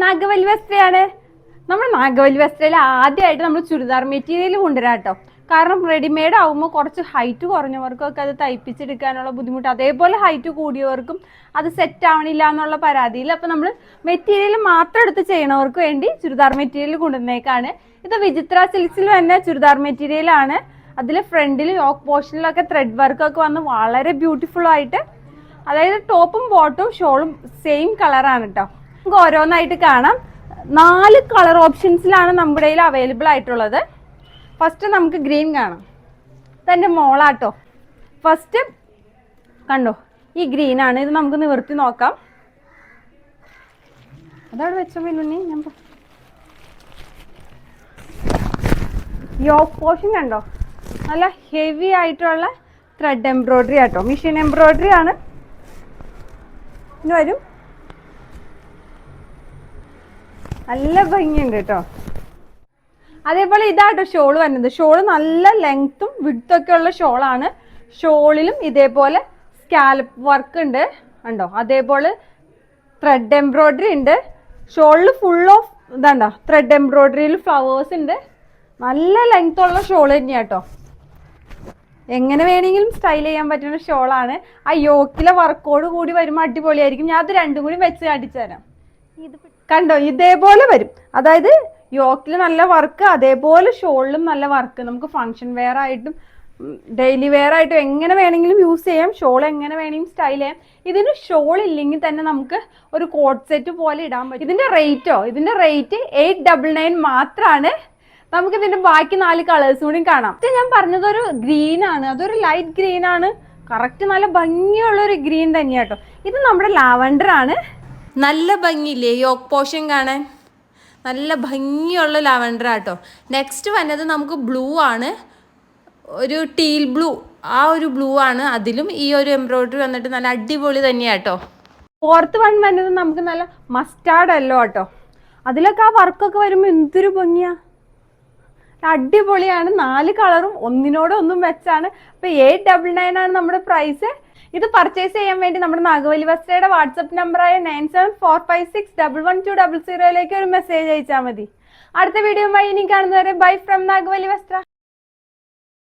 നാഗവല്ലി വസ്ത്രയാണ്. നമ്മൾ നാഗവല്ലി വസ്ത്രയിൽ ആദ്യമായിട്ട് നമ്മൾ ചുരിദാർ മെറ്റീരിയൽ കൊണ്ടുവരാം കേട്ടോ. കാരണം റെഡിമെയ്ഡ് ആകുമ്പോൾ കുറച്ച് ഹൈറ്റ് കുറഞ്ഞവർക്കൊക്കെ അത് തയ്പ്പിച്ചെടുക്കാനുള്ള ബുദ്ധിമുട്ട്, അതേപോലെ ഹൈറ്റ് കൂടിയവർക്കും അത് സെറ്റ് ആവണില്ല എന്നുള്ള പരാതിയിൽ അപ്പോൾ നമ്മൾ മെറ്റീരിയൽ മാത്രം എടുത്ത് ചെയ്യണവർക്ക് വേണ്ടി ചുരിദാർ മെറ്റീരിയൽ കൊണ്ടുവന്നേക്കാണ്. ഇത് വിചിത്ര സിൽക്സിൽ തന്നെ ചുരിദാർ മെറ്റീരിയൽ ആണ്. അതിൽ ഫ്രണ്ടിൽ യോക്ക് പോർഷനിലൊക്കെ ത്രെഡ് വർക്കൊക്കെ വന്ന് വളരെ ബ്യൂട്ടിഫുൾ ആയിട്ട്, അതായത് ടോപ്പും ബോട്ടും ഷോളും സെയിം കളറാണ് കേട്ടോ. നമുക്ക് ഓരോന്നായിട്ട് കാണാം. 4 കളർ ഓപ്ഷൻസിലാണ് നമ്മുടെ കയ്യിൽ അവൈലബിൾ ആയിട്ടുള്ളത്. ഫസ്റ്റ് നമുക്ക് ഗ്രീൻ കാണാം. ഇതെൻ്റെ മോളാട്ടോ. ഫസ്റ്റ് കണ്ടോ, ഈ ഗ്രീൻ ആണ്. ഇത് നമുക്ക് നിവർത്തി നോക്കാം. അതവിടെ വെച്ചോ മിന്നുണ്ണി. ഞാൻ യോക്ക് പോർഷൻ കണ്ടോ, നല്ല ഹെവി ആയിട്ടുള്ള ത്രെഡ് എംബ്രോയിഡറി ആട്ടോ. മെഷീൻ എംബ്രോയിഡറി ആണ്. ഇനി വരും, നല്ല ഭംഗിയുണ്ട് കേട്ടോ. അതേപോലെ ഇതാട്ടോ ഷോള് വരുന്നത്. ഷോള് നല്ല ലെങ്ത്തും വിഡ്ത്തും ഉള്ള ഷോളാണ്. ഷോളിലും ഇതേപോലെ സ്കാലപ്പ് വർക്ക് ഉണ്ട് കണ്ടോ. അതേപോലെ ത്രെഡ് എംബ്രോയിഡറി ഉണ്ട്. ഷോളിൽ ഫുൾ ഓഫ് ഇതാണ്ടോ ത്രെഡ് എംബ്രോയിഡറിയിൽ ഫ്ലവേഴ്സ് ഉണ്ട്. നല്ല ലെങ്ത് ഉള്ള ഷോൾ തന്നെയാട്ടോ. എങ്ങനെ വേണമെങ്കിലും സ്റ്റൈൽ ചെയ്യാൻ പറ്റുന്ന ഷോളാണ്. ആ യോക്കിലെ വർക്കോട് കൂടി വരുമ്പോൾ അടിപൊളിയായിരിക്കും. ഞാൻ അത് രണ്ടും കൂടി വെച്ച് കാണിച്ചു തരാം. ഇത് കണ്ടോ, ഇതേപോലെ വരും. അതായത് യോക്കിൽ നല്ല വർക്ക്, അതേപോലെ ഷോളിലും നല്ല വർക്ക്. നമുക്ക് ഫങ്ഷൻ വെയർ ആയിട്ടും ഡെയിലി വെയർ ആയിട്ടും എങ്ങനെ വേണമെങ്കിലും യൂസ് ചെയ്യാം. ഷോൾ എങ്ങനെ വേണമെങ്കിലും സ്റ്റൈൽ ചെയ്യാം. ഇതിന് ഷോൾ ഇല്ലെങ്കിൽ തന്നെ നമുക്ക് ഒരു കോട്ട് സെറ്റ് പോലെ ഇടാൻ പറ്റും. ഇതിന്റെ റേറ്റ് 899 മാത്രമാണ്. നമുക്ക് ഇതിന്റെ ബാക്കി 4 കളേഴ്സ് കൂടി കാണാം. ഞാൻ പറഞ്ഞത് ഒരു ഗ്രീൻ ആണ്. അതൊരു ലൈറ്റ് ഗ്രീൻ ആണ്. കറക്റ്റ് നല്ല ഭംഗിയുള്ള ഒരു ഗ്രീൻ തന്നെയാട്ടോ. ഇത് നമ്മുടെ ലാവൻഡർ ആണ്. നല്ല ഭംഗിയില്ലേ യോക്ക് പോർഷൻ കാണാൻ? നല്ല ഭംഗിയുള്ള ലാവൻഡർ ആട്ടോ. നെക്സ്റ്റ് വന്നത് നമുക്ക് ബ്ലൂ ആണ്. ഒരു ടീൽ ബ്ലൂ, ആ ഒരു ബ്ലൂ ആണ്. അതിലും ഈ ഒരു എംബ്രോയിഡറി വന്നിട്ട് നല്ല അടിപൊളി തന്നെയാട്ടോ. ഫോർത്ത് വൺ വന്നത് നമുക്ക് നല്ല മസ്റ്റാർഡ് യെല്ലോ ആട്ടോ. അതിലൊക്കെ ആ വർക്കൊക്കെ വരുമ്പോൾ എന്തൊരു ഭംഗിയാ, അടിപൊളിയാണ്. 4 കളറും ഒന്നിനോടൊന്നും വെച്ചാണ്. അപ്പോൾ 899 ആണ് നമ്മുടെ പ്രൈസ്. ഇത് പർച്ചേസ് ചെയ്യാൻ വേണ്ടി നമ്മുടെ നാഗവല്ലി വസ്ത്രയുടെ വാട്സപ്പ് നമ്പറായ 9745611200 ഒരു മെസ്സേജ് അയച്ചാൽ മതി. അടുത്ത വീഡിയോയുമായി ഇനി കാണുന്നവരെ ബൈ ഫ്രം നാഗവല്ലി വസ്ത്ര.